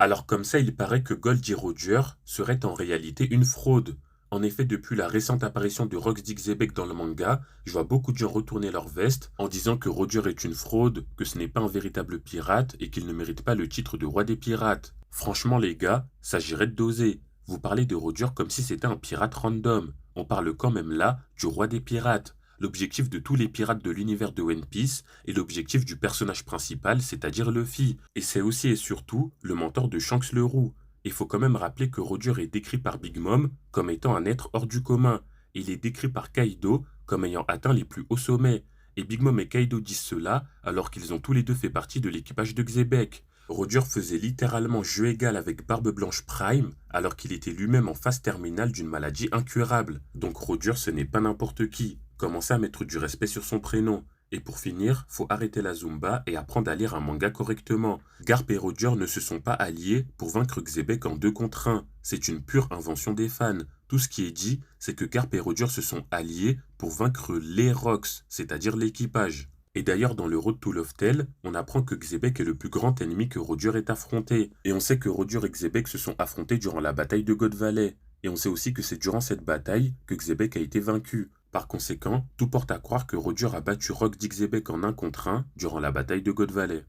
Alors comme ça, il paraît que Goldie Roger serait en réalité une fraude. En effet, depuis la récente apparition de Rox Dixiebeck dans le manga, je vois beaucoup de gens retourner leur veste en disant que Roger est une fraude, que ce n'est pas un véritable pirate et qu'il ne mérite pas le titre de roi des pirates. Franchement les gars, s'agirait de doser. Vous parlez de Roger comme si c'était un pirate random. On parle quand même là du roi des pirates. L'objectif de tous les pirates de l'univers de One Piece et l'objectif du personnage principal, c'est-à-dire Luffy. Et c'est aussi et surtout le mentor de Shanks le Roux. Il faut quand même rappeler que Roger est décrit par Big Mom comme étant un être hors du commun. Il est décrit par Kaido comme ayant atteint les plus hauts sommets. Et Big Mom et Kaido disent cela alors qu'ils ont tous les deux fait partie de l'équipage de Xebec. Roger faisait littéralement jeu égal avec Barbe Blanche Prime alors qu'il était lui-même en phase terminale d'une maladie incurable. Donc Roger ce n'est pas n'importe qui. Commencez à mettre du respect sur son prénom. Et pour finir, faut arrêter la Zumba et apprendre à lire un manga correctement. Garp et Roger ne se sont pas alliés pour vaincre Xebec en 2 contre 1. C'est une pure invention des fans. Tout ce qui est dit, c'est que Garp et Roger se sont alliés pour vaincre les Rox, c'est-à-dire l'équipage. Et d'ailleurs, dans le Road to Loftel, on apprend que Xebec est le plus grand ennemi que Roger ait affronté. Et on sait que Roger et Xebec se sont affrontés durant la bataille de God Valley. Et on sait aussi que c'est durant cette bataille que Xebec a été vaincu. Par conséquent, tout porte à croire que Roger a battu Rock Dixiebeck en 1 contre 1 durant la bataille de God Valley.